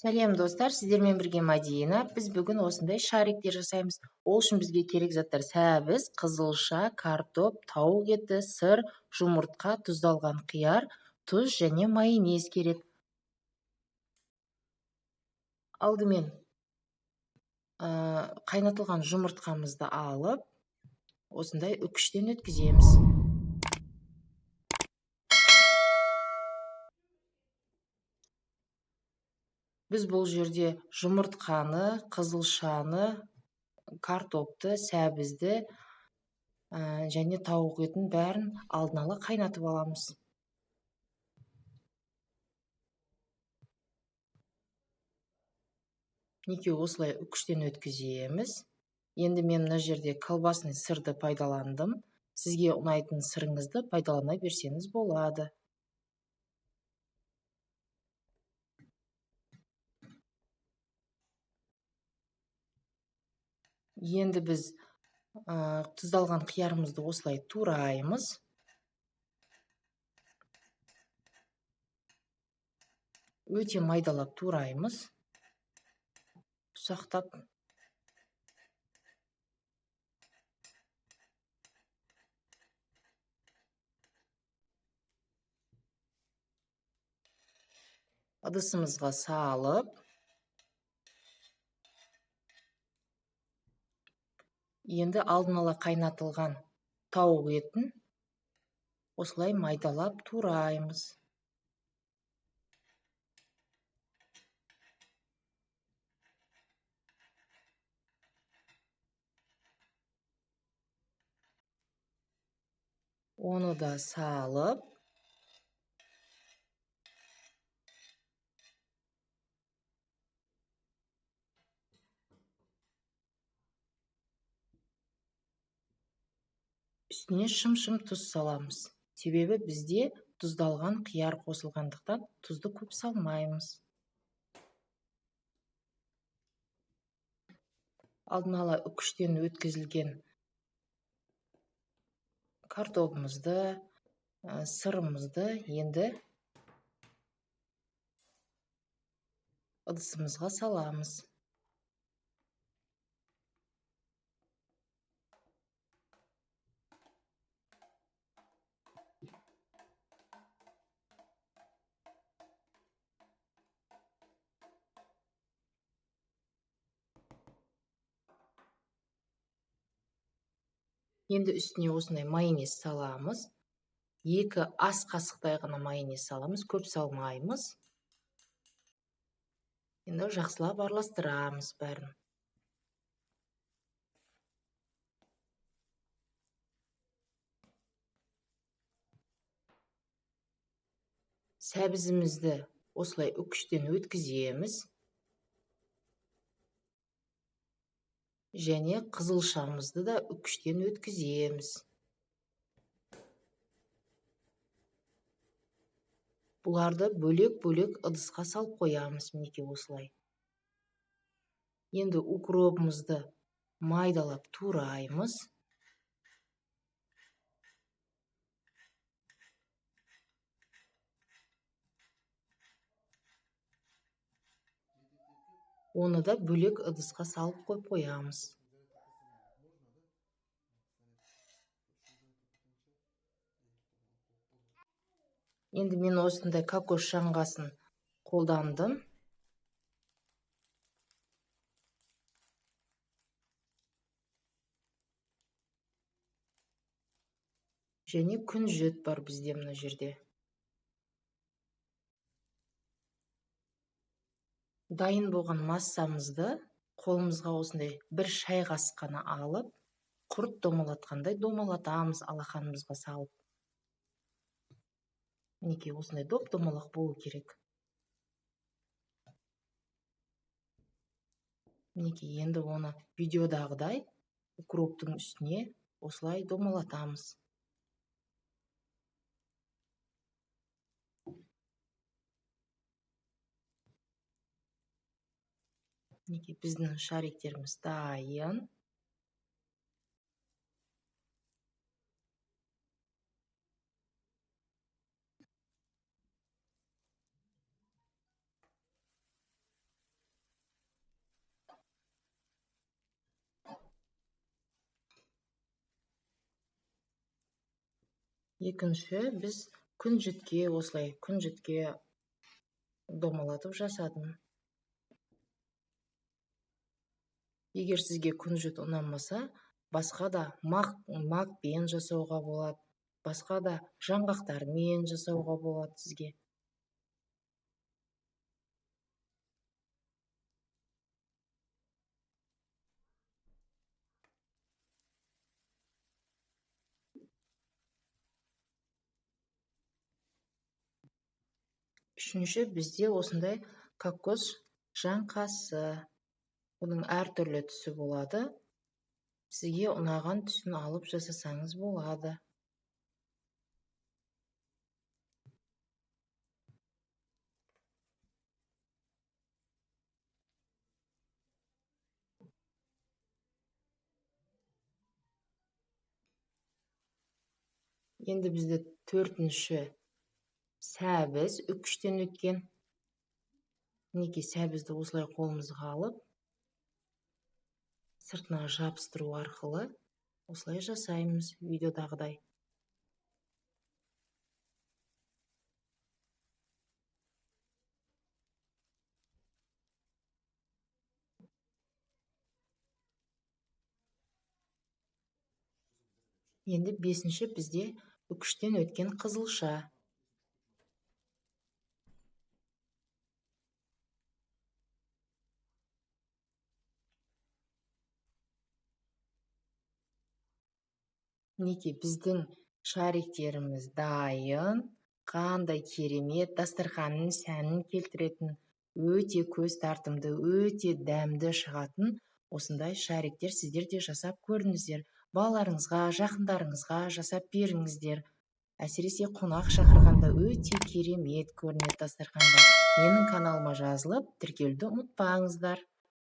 Сәлем достар, сіздермен бірге Мадина. Біз бүгін осындай шариктер жасаймыз. Ол үшін бізге керек заттар сәбіз, қызылша, картоп, тауық еті, сыр, жұмыртқа, тұздалған қияр, тұз және майонез керек. Алдымен қайнатылған жұмыртқамызды алып, осындай үкіштен өткіземіз. Біз бұл жерде жұмыртқаны, қызылшаны, картопты, сәбізді және тауық етін бәрін алдын ала қайнатып аламыз. Екеуі осылай үкіштен өткіземіз. Енді мен мына жерде колбасный сырды пайдаландым. Сізге ұнайтын сырыңызды пайдалана берсеңіз болады. Енді біз тұздалған қиярымызды осылай тураймыз. Өте майдалап тураймыз. Ұсақтап. Ыдысымызға салып, енді алдын ала қайнатылған тауық етін осылай майдалап тураймыз. Оны да салып, үстіне шым-шым тұз саламыз. Себебі бізде тұздалған қияр қосылғандықтан тұзды көп салмаймыз. Алдын ала үкіштен өткізілген картопымызды, сырымызды енді ыдысымызға саламыз. Енді үстіне осындай майонез саламыз. 2 ас қасықтай ғана майонез саламыз, көп салмаймыз. Енді жақсылап араластырамыз бәрін. Сәбізімізді осылай үкіштен өткіземіз. Және қызылшамызды да үкіштен өткіземіз. Бұларды бөлек-бөлек ыдысқа салып қоямыз, мінекей осылай. Енді укропымызды майдалап тураймыз. Оны да бөлек ыдысқа салып қойып қоямыз. Енді мен осындай кокос жаңғасын қолдандым. Және күнжіт бар бізде мына жерде. Дайын болған массамызды қолымызға осындай 1 шай қасық қана алып, құрт домалатқандай домалатамыз алақанымызға салып. Мінекей осындай доп-домалақ болу керек. Мінекей енді оны видеодағыдай укроптың үстіне осылай домалатамыз. Мінекей біздің шариктеріміз дайын. Екінші, біз күнжітке, осылай күнжітке домалатып жасадым. Егер сізге күнжіт ұнамаса, басқа да макпен жасауға болады, басқа да жаңғақтармен жасауға болады сізге. Үшінші, бізде осындай кокос жаңқасы. Оның әртүрлі түсі болады. Сізге ұнаған түсін алып жасасаңыз болады. Енді бізде төртінші сәбіз үкіштен өткен. Мінекей сәбізді осылай қолымызға алып, сыртына жабыстыру арқылы осылай жасаймыз видеодағыдай. Енді бесінші бізде үкіштен өткен қызылша. Мінекей біздің шариктеріміз дайын. Қандай керемет, дастарханның сәнін келтіретін, өте көз тартымды, өте дәмді шығатын осындай шариктер сіздер де жасап көріңіздер. Балаларыңызға, жақындарыңызға жасап беріңіздер. Әсіресе қонақ шақырғанда өте керемет көрінеді дастарханда. Менің каналыма жазылып, тіркелуді ұмытпаңыздар.